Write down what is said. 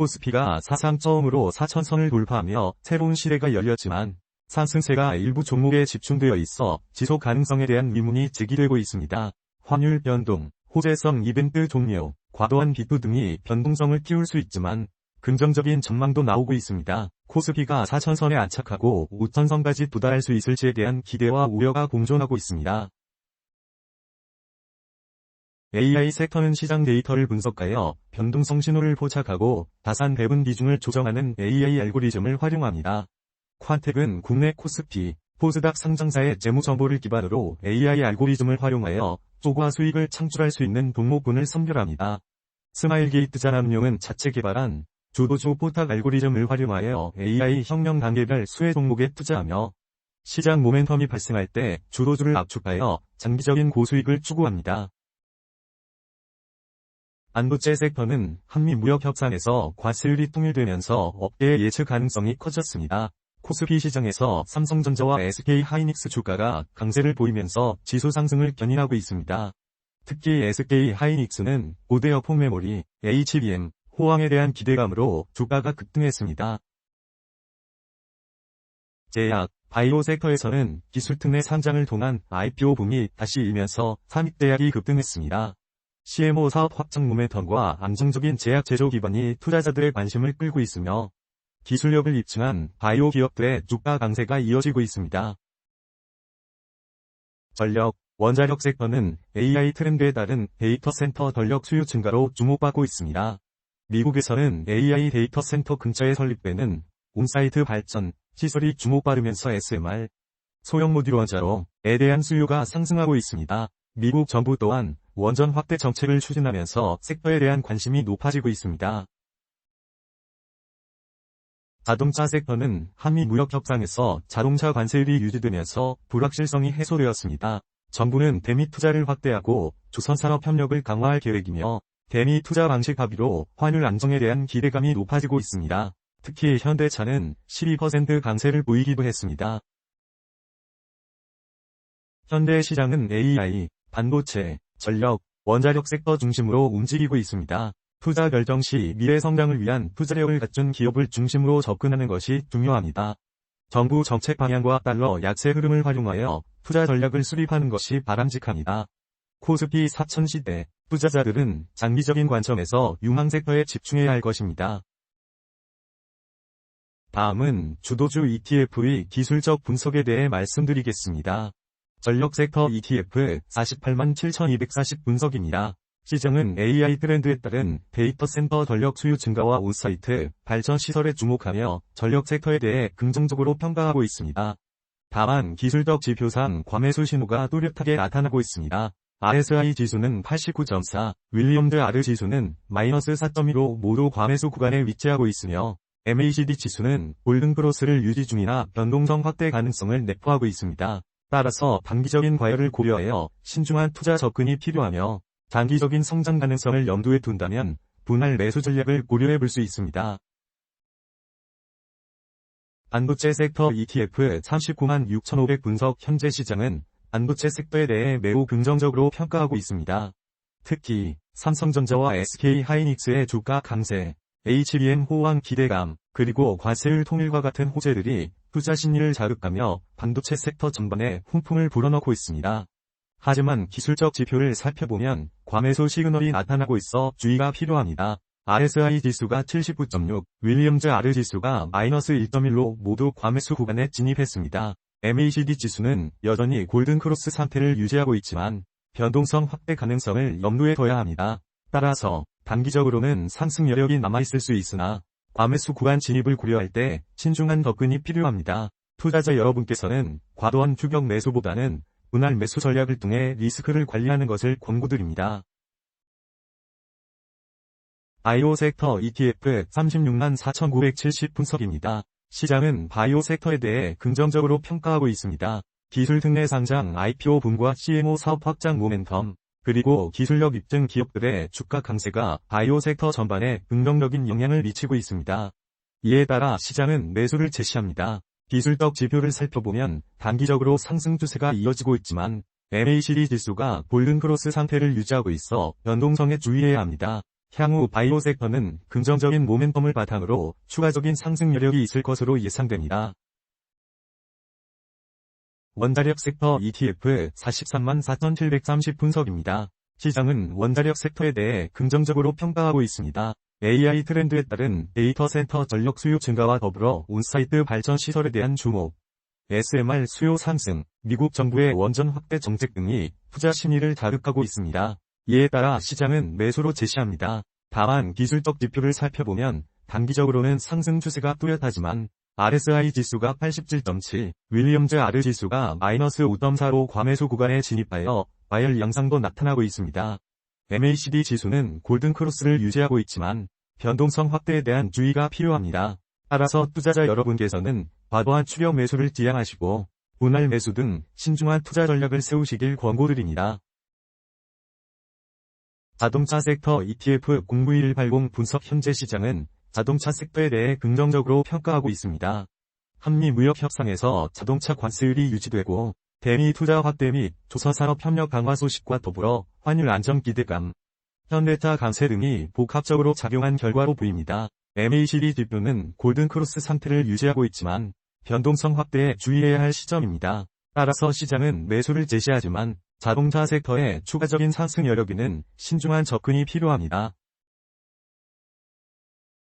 코스피가 사상 처음으로 4천선을 돌파하며 새로운 시대가 열렸지만 상승세가 일부 종목에 집중되어 있어 지속 가능성에 대한 의문이 제기되고 있습니다. 환율 변동, 호재성 이벤트 종료, 과도한 기토 등이 변동성을 띄울 수 있지만 긍정적인 전망도 나오고 있습니다. 코스피가 4천선에 안착하고 5천선까지 도달할 수 있을지에 대한 기대와 우려가 공존하고 있습니다. AI 섹터는 시장 데이터를 분석하여 변동성 신호를 포착하고 자산 배분 비중을 조정하는 AI 알고리즘을 활용합니다. 퀀텍은 국내 코스피, 코스닥 상장사의 재무 정보를 기반으로 AI 알고리즘을 활용하여 초과 수익을 창출할 수 있는 종목군을 선별합니다. 스마일게이트 자산운용은 자체 개발한 주도주 포탁 알고리즘을 활용하여 AI 혁명 단계별 수혜 종목에 투자하며 시장 모멘텀이 발생할 때 주도주를 압축하여 장기적인 고수익을 추구합니다. 반도체 섹터는 한미 무역 협상에서 과세율이 통일되면서 업계의 예측 가능성이 커졌습니다. 코스피 시장에서 삼성전자와 SK하이닉스 주가가 강세를 보이면서 지수 상승을 견인하고 있습니다. 특히 SK하이닉스는 고대 여폭 메모리, HBM, 호황에 대한 기대감으로 주가가 급등했습니다. 제약, 바이오 섹터에서는 기술특례 상장을 통한 IPO 붐이 다시 일면서 삼익제약이 급등했습니다. CMO 사업 확장 모멘텀과 안정적인 제약 제조 기반이 투자자들의 관심을 끌고 있으며 기술력을 입증한 바이오 기업들의 주가 강세가 이어지고 있습니다. 전력, 원자력 섹터는 AI 트렌드에 따른 데이터 센터 전력 수요 증가로 주목받고 있습니다. 미국에서는 AI 데이터 센터 근처에 설립되는 온사이트 발전 시설이 주목받으면서 SMR, 소형 모듈 원자로에 대한 수요가 상승하고 있습니다. 미국 정부 또한 원전 확대 정책을 추진하면서 섹터에 대한 관심이 높아지고 있습니다. 자동차 섹터는 한미 무역 협상에서 자동차 관세율이 유지되면서 불확실성이 해소되었습니다. 정부는 대미 투자를 확대하고 조선산업 협력을 강화할 계획이며 대미 투자 방식 합의로 환율 안정에 대한 기대감이 높아지고 있습니다. 특히 현대차는 12% 강세를 보이기도 했습니다. 현대 시장은 AI, 반도체, 전력, 원자력 섹터 중심으로 움직이고 있습니다. 투자 결정 시 미래 성장을 위한 투자력을 갖춘 기업을 중심으로 접근하는 것이 중요합니다. 정부 정책 방향과 달러 약세 흐름을 활용하여 투자 전략을 수립하는 것이 바람직합니다. 코스피 4천 시대, 투자자들은 장기적인 관점에서 유망 섹터에 집중해야 할 것입니다. 다음은 주도주 ETF의 기술적 분석에 대해 말씀드리겠습니다. 전력 섹터 ETF 487,240 분석입니다. 시장은 AI 트렌드에 따른 데이터 센터 전력 수요 증가와 온사이트 발전 시설에 주목하며 전력 섹터에 대해 긍정적으로 평가하고 있습니다. 다만 기술적 지표상 과매수 신호가 뚜렷하게 나타나고 있습니다. RSI 지수는 89.4, 윌리엄즈 R 지수는 마이너스 4.2로 모두 과매수 구간에 위치하고 있으며 MACD 지수는 골든크로스를 유지 중이나 변동성 확대 가능성을 내포하고 있습니다. 따라서 단기적인 과열을 고려하여 신중한 투자 접근이 필요하며 장기적인 성장 가능성을 염두에 둔다면 분할 매수 전략을 고려해 볼 수 있습니다. 반도체 섹터 ETF 39만 6,500 분석. 현재 시장은 반도체 섹터에 대해 매우 긍정적으로 평가하고 있습니다. 특히 삼성전자와 SK하이닉스의 주가 강세, HBM 호황 기대감, 그리고 과세율 통일과 같은 호재들이 투자 심리를 자극하며 반도체 섹터 전반에 훈풍을 불어넣고 있습니다. 하지만 기술적 지표를 살펴보면 과매수 시그널이 나타나고 있어 주의가 필요합니다. RSI 지수가 79.6, 윌리엄즈 R 지수가 마이너스 1.1로 모두 과매수 구간에 진입했습니다. MACD 지수는 여전히 골든크로스 상태를 유지하고 있지만 변동성 확대 가능성을 염두에 둬야 합니다. 따라서 단기적으로는 상승 여력이 남아있을 수 있으나 과매수 구간 진입을 고려할 때 신중한 접근이 필요합니다. 투자자 여러분께서는 과도한 추격 매수보다는 분할 매수 전략을 통해 리스크를 관리하는 것을 권고드립니다. 바이오 섹터 ETF 36만 4,970 분석입니다. 시장은 바이오 섹터에 대해 긍정적으로 평가하고 있습니다. 기술 특례 상장 IPO 붐과 CMO 사업 확장 모멘텀, 그리고 기술력 입증 기업들의 주가 강세가 바이오 섹터 전반에 긍정적인 영향을 미치고 있습니다. 이에 따라 시장은 매수를 제시합니다. 기술적 지표를 살펴보면 단기적으로 상승 추세가 이어지고 있지만 MACD 지수가 골든크로스 상태를 유지하고 있어 변동성에 주의해야 합니다. 향후 바이오 섹터는 긍정적인 모멘텀을 바탕으로 추가적인 상승 여력이 있을 것으로 예상됩니다. 원자력 섹터 ETF 434,730 분석입니다. 시장은 원자력 섹터에 대해 긍정적으로 평가하고 있습니다. AI 트렌드에 따른 데이터 센터 전력 수요 증가와 더불어 온사이트 발전 시설에 대한 주목, SMR 수요 상승, 미국 정부의 원전 확대 정책 등이 투자 심리를 자극하고 있습니다. 이에 따라 시장은 매수로 제시합니다. 다만 기술적 지표를 살펴보면 단기적으로는 상승 추세가 뚜렷하지만 RSI 지수가 87.7, 윌리엄즈 R 지수가 -5.4로 과매수 구간에 진입하여 과열 양상도 나타나고 있습니다. MACD 지수는 골든 크로스를 유지하고 있지만 변동성 확대에 대한 주의가 필요합니다. 따라서 투자자 여러분께서는 과도한 추격 매수를 지양하시고 분할 매수 등 신중한 투자 전략을 세우시길 권고드립니다. 자동차 섹터 ETF 09180 분석. 현재 시장은 자동차 섹터에 대해 긍정적으로 평가하고 있습니다. 한미 무역 협상에서 자동차 관세율이 유지되고 대미 투자 확대 및 조선산업 협력 강화 소식과 더불어 환율 안정 기대감, 현대차 감세 등이 복합적으로 작용한 결과로 보입니다. MACD 지표는 골든 크로스 상태를 유지하고 있지만 변동성 확대에 주의해야 할 시점입니다. 따라서 시장은 매수를 제시하지만 자동차 섹터의 추가적인 상승 여력에는 신중한 접근이 필요합니다.